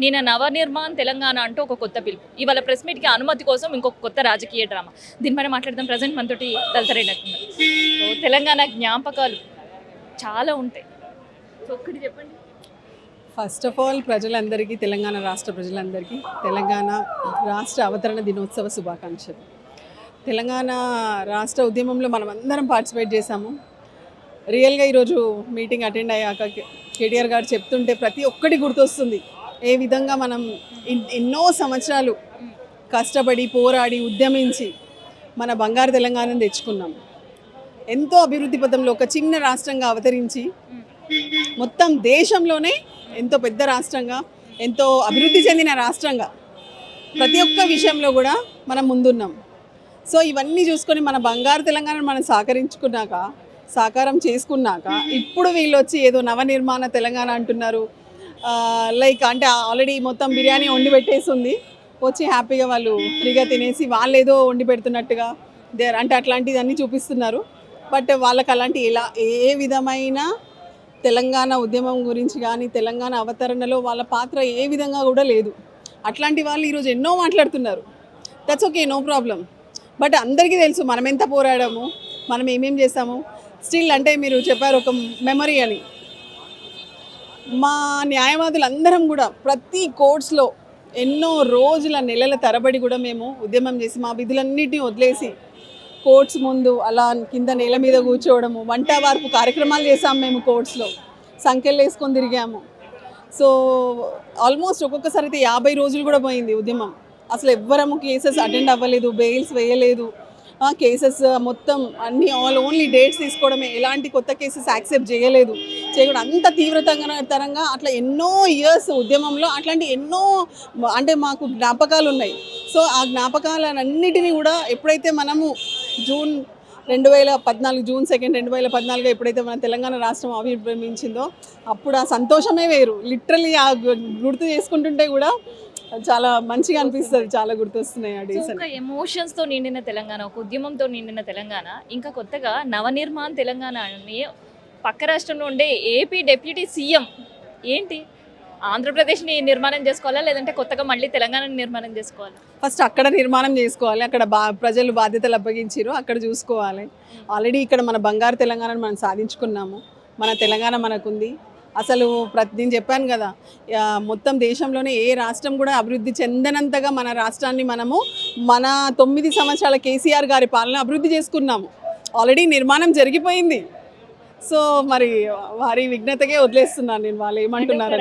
నేను నవనిర్మాణ్ తెలంగాణ అంటూ ఒక కొత్త పిలుపు. ఇవాళ ప్రెస్ మీట్‌కి అనుమతి కోసం ఇంకొక కొత్త రాజకీయ డ్రామా. దీనిపైన మాట్లాడదాం. ప్రజెంట్ మనతోటి దళితరెడ్డి ఉన్నారు. సో తెలంగాణ జ్ఞాపకాలు చాలా ఉంటాయి. సో ఒక్కటి చెప్పండి. ఫస్ట్ ఆఫ్ ఆల్ ప్రజలందరికీ, తెలంగాణ రాష్ట్ర ప్రజలందరికీ తెలంగాణ రాష్ట్ర అవతరణ దినోత్సవ శుభాకాంక్షలు. తెలంగాణ రాష్ట్ర ఉద్యమంలో మనం అందరం పార్టిసిపేట్ చేశాము. రియల్గా ఈరోజు మీటింగ్ అటెండ్ అయ్యాక కేటీఆర్ గారు చెప్తుంటే ప్రతి ఒక్కటి గుర్తొస్తుంది. ఏ విధంగా మనం ఎన్నో సంవత్సరాలు కష్టపడి పోరాడి ఉద్యమించి మన బంగారు తెలంగాణను తెచ్చుకున్నాం. ఎంతో అభివృద్ధి పథంలో ఒక చిన్న రాష్ట్రంగా అవతరించి మొత్తం దేశంలోనే ఎంతో పెద్ద రాష్ట్రంగా, ఎంతో అభివృద్ధి చెందిన రాష్ట్రంగా ప్రతి ఒక్క విషయంలో కూడా మనం ముందున్నాం. సో ఇవన్నీ చూసుకొని మన బంగారు తెలంగాణను మనం సాకారం చేసుకున్నాక ఇప్పుడు వీళ్ళు వచ్చి ఏదో నవనిర్మాణ తెలంగాణ అంటున్నారు. లైక్ అంటే ఆల్రెడీ మొత్తం బిర్యానీ వండి పెట్టేసింది, వచ్చి హ్యాపీగా వాళ్ళు ఫ్రీగా తినేసి వాళ్ళు ఏదో వండి పెడుతున్నట్టుగా అంటే అట్లాంటివన్నీ చూపిస్తున్నారు. బట్ వాళ్ళకి అలాంటి ఏ విధమైన తెలంగాణ ఉద్యమం గురించి కానీ తెలంగాణ అవతరణలో వాళ్ళ పాత్ర ఏ విధంగా కూడా లేదు. అట్లాంటి వాళ్ళు ఈరోజు ఎన్నో మాట్లాడుతున్నారు. That's okay, no problem. But అందరికీ తెలుసు మనం ఎంత పోరాడాము, మనం ఏమేం చేసాము. స్టిల్ అంటే మీరు చెప్పారు ఒక మెమరీ అని. మా న్యాయవాదులందరం కూడా ప్రతి కోర్ట్స్లో ఎన్నో రోజుల నెలల తరబడి కూడా మేము ఉద్యమం చేసి మా విధులన్నిటిని వదిలేసి కోర్ట్స్ ముందు అలా కింద నేల మీద కూర్చోవడము, వంట వార్పు కార్యక్రమాలు చేసాము. మేము కోర్ట్స్లో సంఖ్యలు వేసుకొని తిరిగాము. సో ఆల్మోస్ట్ ఒక్కొక్కసారి అయితే 50 రోజులు కూడా పోయింది ఉద్యమం. అసలు ఎవ్వరము కేసెస్ అటెండ్ అవ్వలేదు, బెయిల్స్ వేయలేదు. కేసెస్ మొత్తం అన్నీ ఓన్లీ డేట్స్ తీసుకోవడమే, ఎలాంటి కొత్త కేసెస్ యాక్సెప్ట్ చేయలేదు. అంత తీవ్రతరంగా అట్లా ఎన్నో ఇయర్స్ ఉద్యమంలో అట్లాంటి ఎన్నో అంటే మాకు జ్ఞాపకాలు ఉన్నాయి. సో ఆ జ్ఞాపకాలన్నిటినీ కూడా ఎప్పుడైతే మనము జూన్ 2 2014 ఎప్పుడైతే మన తెలంగాణ రాష్ట్రం ఆవిర్భవించిందో అప్పుడు ఆ సంతోషమే వేరు. లిటరల్లీ ఆ గుర్తు చేసుకుంటుంటే కూడా చాలా మంచిగా అనిపిస్తుంది. చాలా గుర్తొస్తున్నాయి ఆ డేస్. ఒక ఎమోషన్స్తో నిండిన తెలంగాణ, ఒక ఉద్యమంతో నిండిన తెలంగాణ, ఇంకా కొత్తగా నవనిర్మాణ్ తెలంగాణ అని పక్క రాష్ట్రంలో ఉండే ఏపీ డిప్యూటీ సీఎం ఏంటి ఆంధ్రప్రదేశ్ని నిర్మాణం చేసుకోవాలా, లేదంటే కొత్తగా మళ్ళీ తెలంగాణని నిర్మాణం చేసుకోవాలా? ఫస్ట్ అక్కడ నిర్మాణం చేసుకోవాలి. అక్కడ ప్రజలు బాధ్యతలు అప్పగించారు, అక్కడ చూసుకోవాలి. ఆల్రెడీ ఇక్కడ మన బంగారు తెలంగాణను మనం సాధించుకున్నాము. మన తెలంగాణ మనకుంది. అసలు నేను చెప్పాను కదా, మొత్తం దేశంలోనే ఏ రాష్ట్రం కూడా అభివృద్ధి చెందనంతగా మన రాష్ట్రాన్ని మనము మన 9 సంవత్సరాల కేసీఆర్ గారి పాలన అభివృద్ధి చేసుకున్నాము. ఆల్రెడీ నిర్మాణం జరిగిపోయింది. సో మరి వారి విఘ్నతకే వదిలేస్తున్నాను నేను, వాళ్ళు ఏమంటున్నారు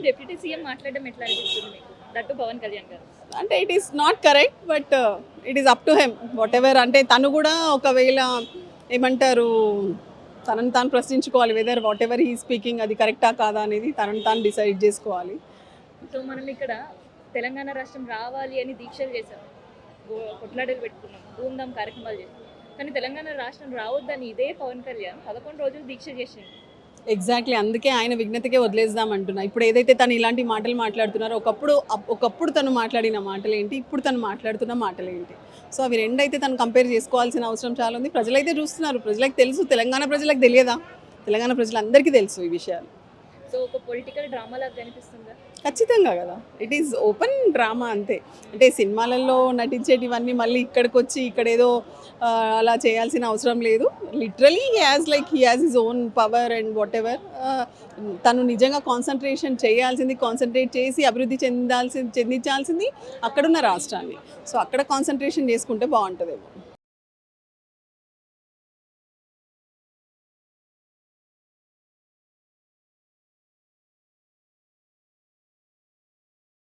డిప్యూటీ సీఎం మాట్లాడడం ఎట్లా అనిపిస్తుంది మీకు? దట్టు పవన్ కళ్యాణ్ గారు అంటే it is not correct, but it is up to him whatever. అంటే తను కూడా ఒకవేళ ఏమంటారు, తనను తాను ప్రశ్నించుకోవాలి. Whether whatever he speaking అది కరెక్టా కాదా అనేది తనను తాను డిసైడ్ చేసుకోవాలి. సో మనం ఇక్కడ తెలంగాణ రాష్ట్రం రావాలి అని దీక్షలు చేశాం, కొట్లాడలు పెట్టుకున్నాం, ధూమ్ధామ్ కార్యక్రమాలు చేసాం. కానీ తెలంగాణ రాష్ట్రం రావద్దని ఇదే పవన్ కళ్యాణ్ 11 రోజులు దీక్ష చేసింది. ఎగ్జాక్ట్లీ, అందుకే ఆయన విఘ్నతకే వదిలేద్దాం అంటున్నా. ఇప్పుడు ఏదైతే తను ఇలాంటి మాటలు మాట్లాడుతున్నారో ఒకప్పుడు తను మాట్లాడిన మాటలు ఏంటి, ఇప్పుడు తను మాట్లాడుతున్న మాటలు ఏంటి, సో అవి రెండైతే తను కంపేర్ చేసుకోవాల్సిన అవసరం చాలా ఉంది. ప్రజలైతే చూస్తున్నారు, ప్రజలకు తెలుసు. తెలంగాణ ప్రజలకు తెలియదా? తెలంగాణ ప్రజలందరికీ తెలుసు ఈ విషయాలు. సో ఒక పొలిటికల్ డ్రామా లాగా కనిపిస్తుందా? ఖచ్చితంగా కదా, ఇట్ ఈస్ ఓపెన్ డ్రామా అంతే. అంటే సినిమాలలో నటించేటివన్నీ మళ్ళీ ఇక్కడికి వచ్చి ఇక్కడేదో అలా చేయాల్సిన అవసరం లేదు. Literally he has his own power and what ever. తను నిజంగా కాన్సన్ట్రేట్ చేసి అభివృద్ధి చెందించాల్సింది అక్కడున్న రాష్ట్రాన్ని. సో అక్కడ కాన్సన్ట్రేషన్ చేసుకుంటే బాగుంటుందేమో.